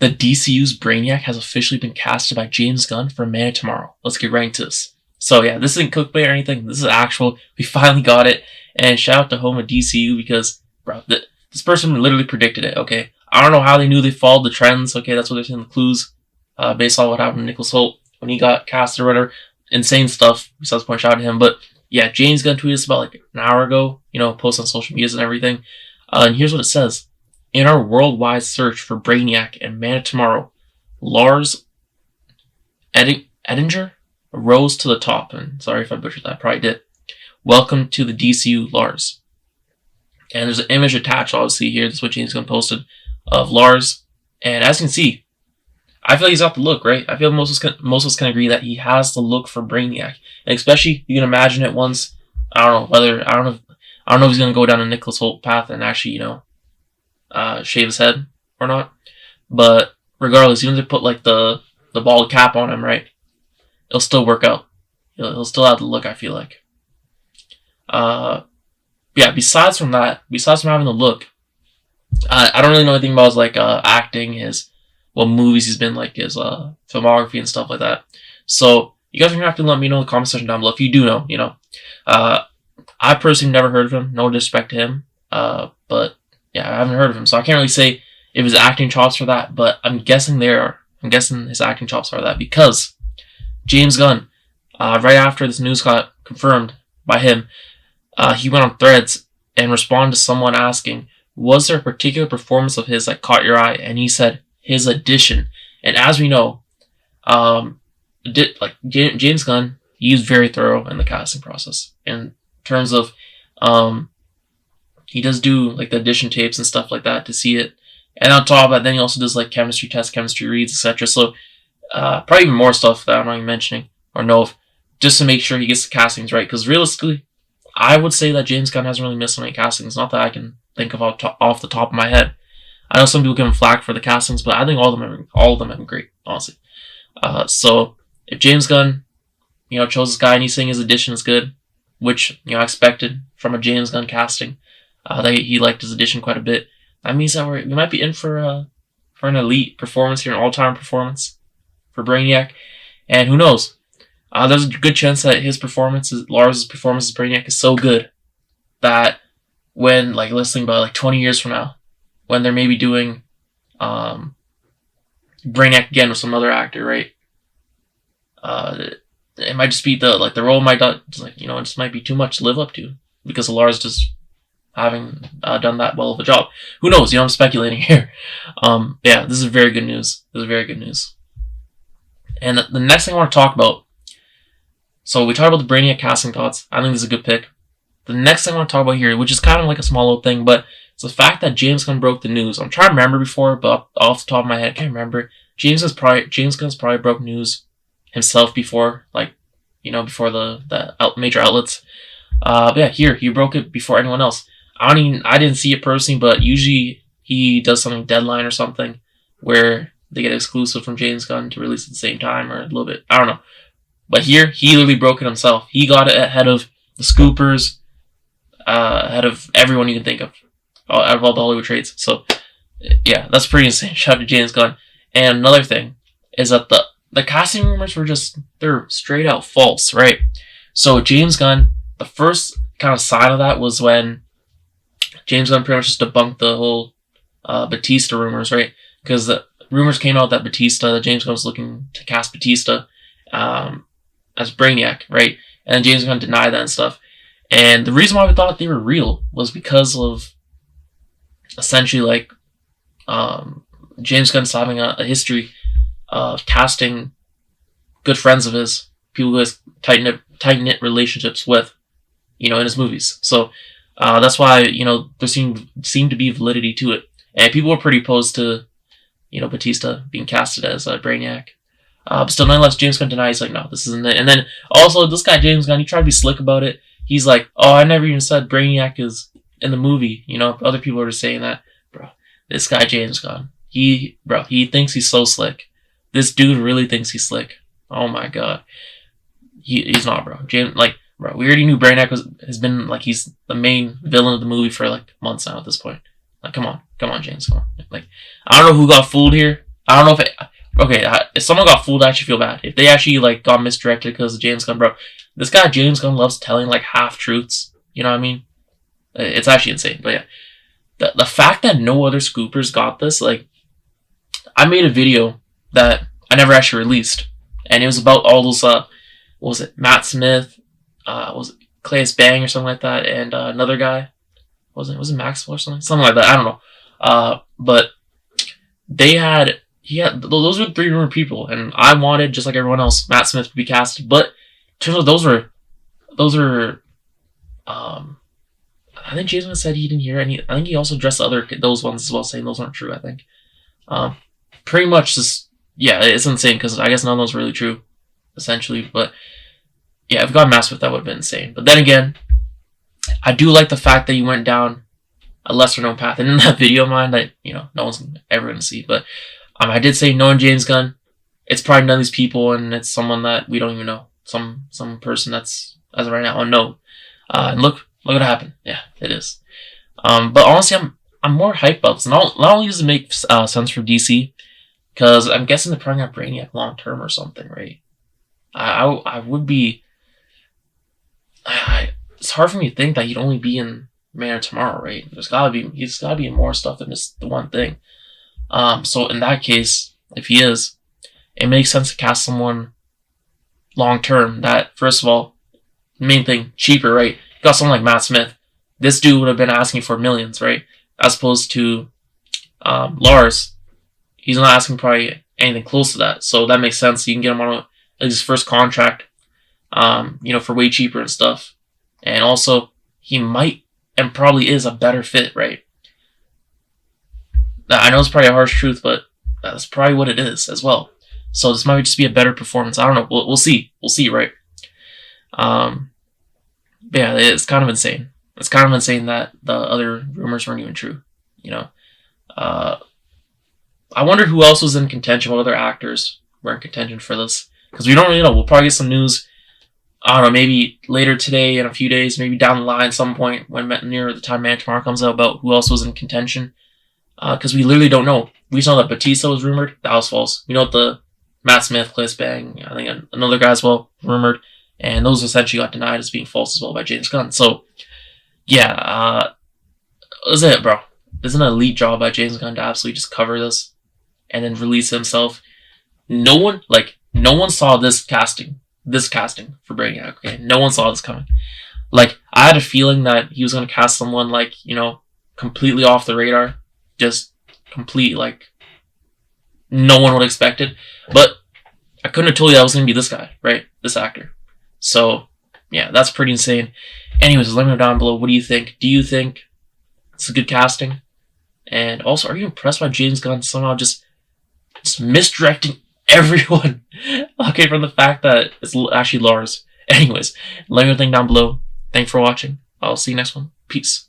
The DCU's Brainiac has officially been casted by James Gunn for Man of Tomorrow. Let's get right into this. So yeah, this isn't clickbait or anything. This is actual. We finally got it. And shout out to home of DCU because, bro, this person literally predicted it, okay? I don't know how they knew they followed the trends, okay? That's what they're saying, the clues, based on what happened to Nicholas Hoult when he got casted or whatever. Insane stuff. Besides point, shout out to him. But yeah, James Gunn tweeted this about like an hour ago, post on social medias and everything. And here's what it says. In our worldwide search for Brainiac and Man of Tomorrow, Lars Eidinger rose to the top. And sorry if I butchered that, I probably did. Welcome to the DCU, Lars. And there's an image attached, obviously, here. This is what James Gunn posted of Lars. And as you can see, I feel like he's got the look, right? I feel most of us can agree that he has the look for Brainiac. And especially, you can imagine it once, I don't know if he's going to go down a Nicholas Hoult path and actually, shave his head or not. But regardless, even if they put like the bald cap on him, right? It'll still work out. He'll still have the look, I feel like. Yeah, besides from having the look, I don't really know anything about his like acting, what movies he's been, like his filmography and stuff like that. So you guys are gonna have to let me know in the comment section down below if you do know. I personally never heard of him. No disrespect to him. But yeah, I haven't heard of him, so I can't really say if his acting chops are that. But I'm guessing they are. I'm guessing his acting chops are that because James Gunn, right after this news got confirmed by him, he went on Threads and responded to someone asking, was there a particular performance of his that caught your eye? And he said, his audition. And as we know, James Gunn, he's very thorough in the casting process. In terms of, he does do like the audition tapes and stuff like that to see it. And on top of that, then he also does like chemistry tests, chemistry reads, etc. So, probably even more stuff that I'm not even mentioning or know of, just to make sure he gets the castings right. Because realistically, I would say that James Gunn hasn't really missed on any castings. Not that I can think of off the top of my head. I know some people give him flack for the castings, but I think all of them have been great, honestly. So if James Gunn, chose this guy and he's saying his audition is good, which I expected from a James Gunn casting, that he liked his audition quite a bit. That means that we might be in for an elite performance here, an all-time performance for Brainiac, and who knows? There's a good chance that Lars' performance as Brainiac is so good that when, like, listening about like 20 years from now, when they're maybe doing Brainiac again with some other actor, right? It might just be the role might not, it just might be too much to live up to because of Lars just having done that well of a job. Who knows? I'm speculating here. Yeah, this is very good news. And the next thing I want to talk about. So we talked about the Brainiac casting thoughts. I think this is a good pick. The next thing I want to talk about here, which is kind of like a small little thing, but it's the fact that James Gunn broke the news. I'm trying to remember before, but off the top of my head, I can't remember. James Gunn's probably broke news himself before, before the major outlets. But yeah, here he broke it before anyone else. I didn't see it personally, but usually he does something Deadline or something where they get exclusive from James Gunn to release at the same time or a little bit. I don't know. But here, he literally broke it himself. He got it ahead of the Scoopers, ahead of everyone you can think of, out of all the Hollywood trades. So, yeah, that's pretty insane. Shout out to James Gunn. And another thing is that the casting rumors they're straight out false, right? So, James Gunn, the first kind of sign of that was when James Gunn pretty much just debunked the whole Batista rumors, right? Because the rumors came out that James Gunn was looking to cast Batista as Brainiac, right? And James Gunn denied that and stuff. And the reason why we thought they were real was because of essentially James Gunn's having a history of casting good friends of his, people who has tight-knit relationships with, in his movies. So that's why, there seemed to be validity to it. And people were pretty opposed to, Batista being casted as Brainiac. But still, nonetheless, James Gunn denies, no, this isn't it. And then, also, this guy, James Gunn, he tried to be slick about it. He's like, oh, I never even said Brainiac is in the movie. Other people are just saying that. Bro, this guy, James Gunn, he thinks he's so slick. This dude really thinks he's slick. Oh, my God. He's not, bro. Bro, we already knew Brainiac has been, he's the main villain of the movie for, months now at this point. Come on, James, come on. I don't know who got fooled here. I don't know if it, okay, if someone got fooled, I actually feel bad. If they actually like got misdirected because James Gunn, bro, this guy James Gunn loves telling like half truths. You know what I mean? It's actually insane. But yeah, the fact that no other scoopers got this, like, I made a video that I never actually released, and it was about all those what was it, Matt Smith, was it Clayus Bang or something like that, and another guy, was it Maxwell or something like that? I don't know. But they had. Those were 3 rumored people, and I wanted, just like everyone else, Matt Smith to be casted. But turns out those were I think Jason said he didn't hear any. I think he also addressed those ones as well, saying those aren't true. I think, pretty much just yeah, it's insane because I guess none of those were really true, essentially. But yeah, if God Matt Smith, that would have been insane. But then again, I do like the fact that you went down a lesser known path, and in that video of mine that no one's ever gonna see, but. I did say knowing James Gunn, it's probably none of these people, and it's someone that we don't even know. Some person that's, as of right now, unknown. And look what happened. Yeah, it is. But honestly, I'm more hyped about this. Not only does it make sense for DC, because I'm guessing they're probably gonna have Brainiac long term or something, right? I would be. It's hard for me to think that he'd only be in Man of Tomorrow, right? He's gotta be in more stuff than just the one thing. So in that case, if he is, it makes sense to cast someone long term that, first of all, main thing, cheaper, right? You got someone like Matt Smith. This dude would have been asking for millions, right? As opposed to Lars. He's not asking probably anything close to that. So that makes sense. You can get him on his first contract, for way cheaper and stuff. And also, he might and probably is a better fit, right? I know it's probably a harsh truth, but that's probably what it is as well. So this might just be a better performance. I don't know. We'll see. We'll see, right? But yeah, it's kind of insane. It's kind of insane that the other rumors weren't even true. I wonder who else was in contention. What other actors were in contention for this? Because we don't really know. We'll probably get some news. I don't know. Maybe later today, in a few days, maybe down the line, some point when near the time Man Tomorrow comes out, about who else was in contention. Because we literally don't know. We just know that Batista was rumored. That was false. We know that the Matt Smith, Clayus Bang, I think another guy as well, rumored. And those essentially got denied as being false as well by James Gunn. So, yeah, that's it, bro. This is an elite job by James Gunn to absolutely just cover this and then release himself. No one saw this casting for Brainiac, okay? No one saw this coming. Like, I had a feeling that he was going to cast someone, like, completely off the radar. Just complete, like, no one would expect it. But I couldn't have told you that was going to be this guy, right? This actor. So, yeah, that's pretty insane. Anyways, let me know down below. What do you think? Do you think it's a good casting? And also, are you impressed by James Gunn somehow just misdirecting everyone? Okay, from the fact that it's actually Lars. Anyways, let me know down below. Thanks for watching. I'll see you next one. Peace.